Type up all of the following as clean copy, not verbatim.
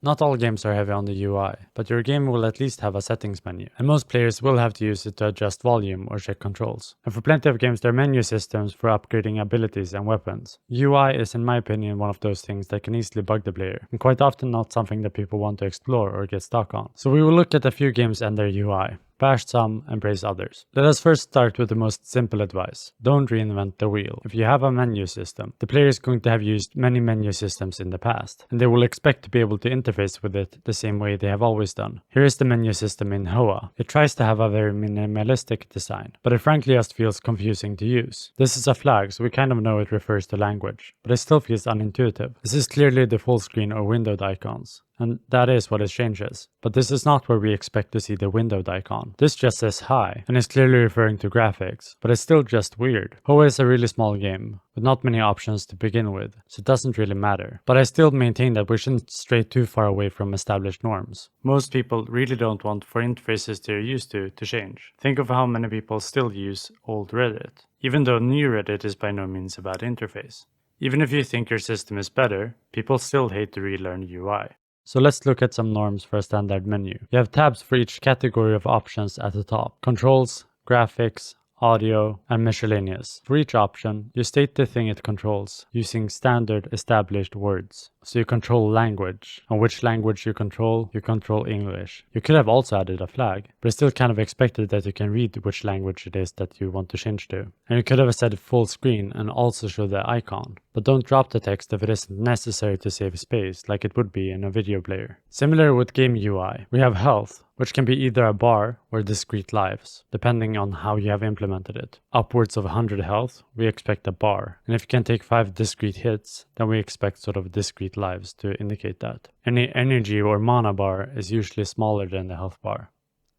Not all games are heavy on the UI, but your game will at least have a settings menu, and most players will have to use it to adjust volume or check controls. And for plenty of games there are menu systems for upgrading abilities and weapons. UI is in my opinion one of those things that can easily bug the player, and quite often not something that people want to explore or get stuck on. So we will look at a few games and their UI, bash some and praise others. Let us first start with the most simple advice. Don't reinvent the wheel. If you have a menu system, the player is going to have used many menu systems in the past, and they will expect to be able to interface with it the same way they have always done. Here is the menu system in HUD. It tries to have a very minimalistic design, but it frankly just feels confusing to use. This is a flag, so we kind of know it refers to language, but it still feels unintuitive. This is clearly the full screen or windowed icons, and that is what it changes. But this is not where we expect to see the windowed icon. This just says hi, and is clearly referring to graphics, but it's still just weird. HUD is a really small game, with not many options to begin with, so it doesn't really matter. But I still maintain that we shouldn't stray too far away from established norms. Most people really don't want for interfaces they're used to change. Think of how many people still use old Reddit, even though new Reddit is by no means a bad interface. Even if you think your system is better, people still hate to relearn UI. So let's look at some norms for a standard menu. You have tabs for each category of options at the top: controls, graphics, audio, and miscellaneous. For each option, you state the thing it controls using standard established words. So you control language. On which language you control English. You could have also added a flag, but it's still kind of expected that you can read which language it is that you want to change to. And you could have said full screen and also show the icon. But don't drop the text if it isn't necessary to save space, like it would be in a video player. Similar with game UI, we have health, which can be either a bar or discrete lives, depending on how you have implemented it. Upwards of 100 health, we expect a bar, and if you can take 5 discrete hits, then we expect sort of discrete lives to indicate that. Any energy or mana bar is usually smaller than the health bar,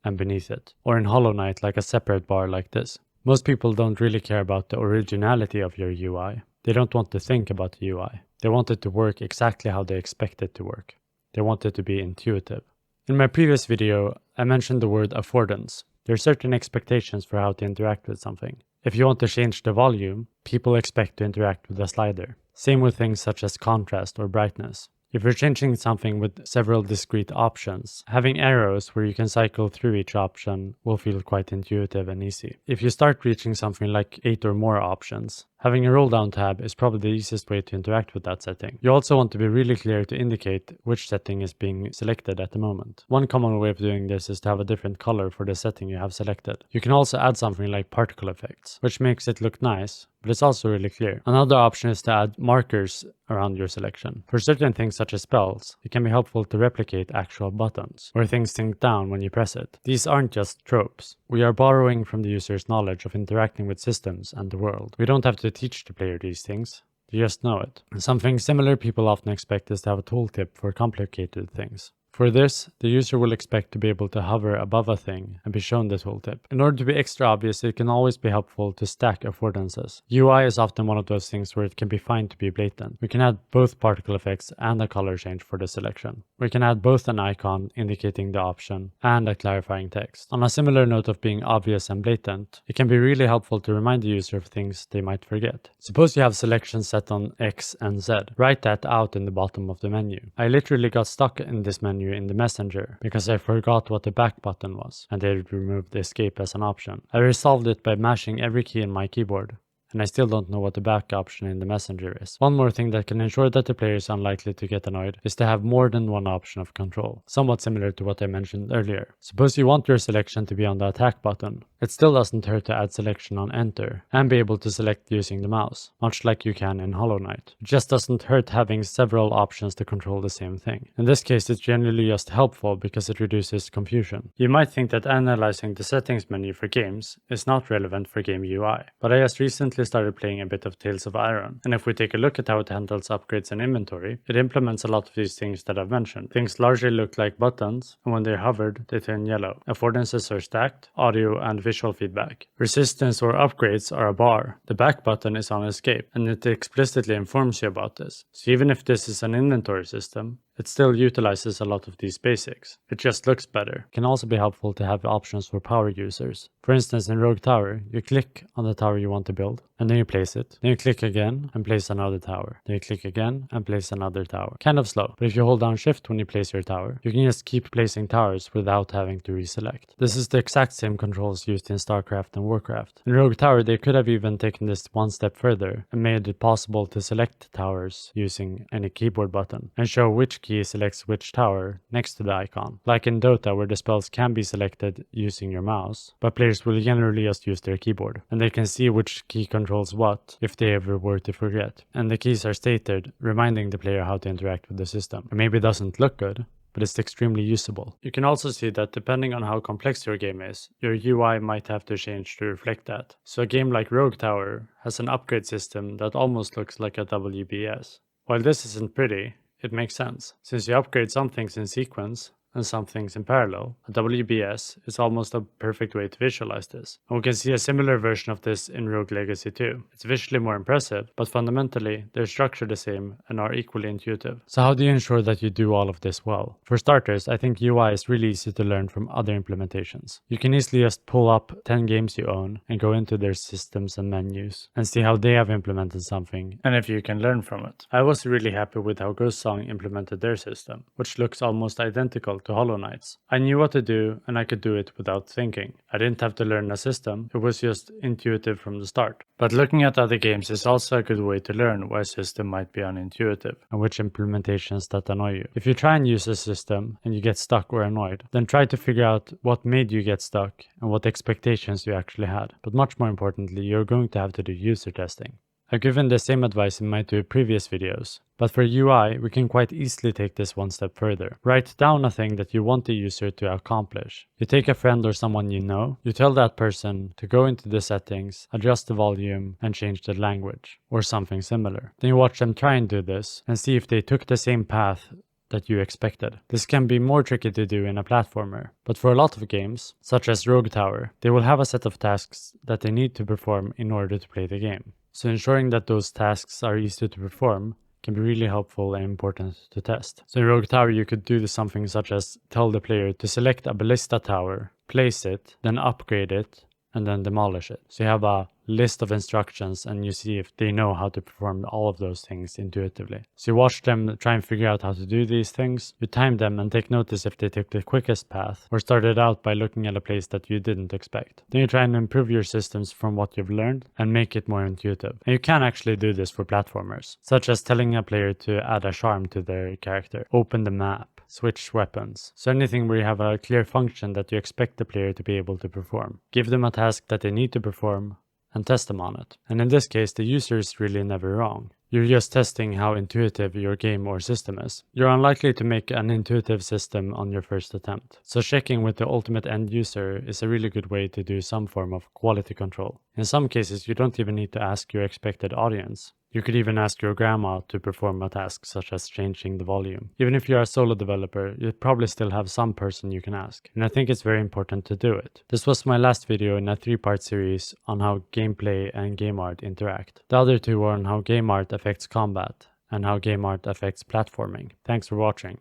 and beneath it. Or in Hollow Knight, like a separate bar like this. Most people don't really care about the originality of your UI. They don't want to think about the UI. They want it to work exactly how they expect it to work. They want it to be intuitive. In my previous video, I mentioned the word affordance. There are certain expectations for how to interact with something. If you want to change the volume, people expect to interact with a slider. Same with things such as contrast or brightness. If you're changing something with several discrete options, having arrows where you can cycle through each option will feel quite intuitive and easy. If you start reaching something like 8 or more options, having a roll down tab is probably the easiest way to interact with that setting. You also want to be really clear to indicate which setting is being selected at the moment. One common way of doing this is to have a different color for the setting you have selected. You can also add something like particle effects, which makes it look nice, but it's also really clear. Another option is to add markers around your selection. For certain things such as spells, it can be helpful to replicate actual buttons, where things sink down when you press it. These aren't just tropes. We are borrowing from the user's knowledge of interacting with systems and the world. We don't have to teach the player these things. You just know it. And something similar people often expect is to have a tooltip for complicated things. For this, the user will expect to be able to hover above a thing and be shown the tooltip. In order to be extra obvious, it can always be helpful to stack affordances. UI is often one of those things where it can be fine to be blatant. We can add both particle effects and a color change for the selection. We can add both an icon indicating the option and a clarifying text. On a similar note of being obvious and blatant, it can be really helpful to remind the user of things they might forget. Suppose you have selections set on X and Z. Write that out in the bottom of the menu. I literally got stuck in this menu in the messenger because I forgot what the back button was and they removed the escape as an option. I resolved it by mashing every key in my keyboard, and I still don't know what the back option in the messenger is. One more thing that can ensure that the player is unlikely to get annoyed is to have more than one option of control, somewhat similar to what I mentioned earlier. Suppose you want your selection to be on the attack button. It still doesn't hurt to add selection on enter and be able to select using the mouse, much like you can in Hollow Knight. It just doesn't hurt having several options to control the same thing. In this case, it's generally just helpful because it reduces confusion. You might think that analyzing the settings menu for games is not relevant for game UI, but I just recently started playing a bit of Tales of Iron, and if we take a look at how it handles upgrades and inventory, it implements a lot of these things that I've mentioned. Things largely look like buttons, and when they're hovered, they turn yellow. Affordances are stacked, audio and visual feedback. Resistance or upgrades are a bar. The back button is on escape, and it explicitly informs you about this. So even if this is an inventory system, it still utilizes a lot of these basics. It just looks better. It can also be helpful to have options for power users. For instance, in Rogue Tower, you click on the tower you want to build, and then you place it. Then you click again and place another tower. Then you click again and place another tower. Kind of slow, but if you hold down shift when you place your tower, you can just keep placing towers without having to reselect. This is the exact same controls used in StarCraft and Warcraft. In Rogue Tower, they could have even taken this one step further and made it possible to select towers using any keyboard button and show which key selects which tower next to the icon. Like in Dota, where the spells can be selected using your mouse, but players will generally just use their keyboard, and they can see which key controls what if they ever were to forget. And the keys are stated, reminding the player how to interact with the system. It maybe doesn't look good, but it's extremely usable. You can also see that depending on how complex your game is, your UI might have to change to reflect that. So a game like Rogue Tower has an upgrade system that almost looks like a WBS. While this isn't pretty, it makes sense. Since you upgrade some things in sequence and some things in parallel, a WBS is almost a perfect way to visualize this. And we can see a similar version of this in Rogue Legacy 2. It's visually more impressive, but fundamentally they're structured the same and are equally intuitive. So how do you ensure that you do all of this well? For starters, I think UI is really easy to learn from other implementations. You can easily just pull up 10 games you own and go into their systems and menus and see how they have implemented something and if you can learn from it. I was really happy with how Ghost Song implemented their system, which looks almost identical to Hollow Knight's. I knew what to do and I could do it without thinking. I didn't have to learn a system, it was just intuitive from the start. But looking at other games is also a good way to learn why a system might be unintuitive and which implementations that annoy you. If you try and use a system and you get stuck or annoyed, then try to figure out what made you get stuck and what expectations you actually had. But much more importantly, you're going to have to do user testing. I've given the same advice in my 2 previous videos, but for UI, we can quite easily take this one step further. Write down a thing that you want the user to accomplish. You take a friend or someone you know, you tell that person to go into the settings, adjust the volume, and change the language, or something similar. Then you watch them try and do this, and see if they took the same path that you expected. This can be more tricky to do in a platformer, but for a lot of games, such as Rogue Tower, they will have a set of tasks that they need to perform in order to play the game. So ensuring that those tasks are easy to perform can be really helpful and important to test. So in Rogue Tower you could do something such as tell the player to select a ballista tower, place it, then upgrade it, and then demolish it. So you have a list of instructions and you see if they know how to perform all of those things intuitively. So you watch them try and figure out how to do these things, you time them and take notice if they took the quickest path or started out by looking at a place that you didn't expect. Then you try and improve your systems from what you've learned and make it more intuitive. And you can actually do this for platformers, such as telling a player to add a charm to their character, open the map, switch weapons. So anything where you have a clear function that you expect the player to be able to perform. Give them a task that they need to perform and test them on it. And in this case, the user is really never wrong. You're just testing how intuitive your game or system is. You're unlikely to make an intuitive system on your first attempt. So checking with the ultimate end user is a really good way to do some form of quality control. In some cases, you don't even need to ask your expected audience. You could even ask your grandma to perform a task such as changing the volume. Even if you're a solo developer, you'd probably still have some person you can ask. And I think it's very important to do it. This was my last video in a 3-part series on how gameplay and game art interact. The other 2 were on how game art affects combat and how game art affects platforming. Thanks for watching.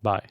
Bye.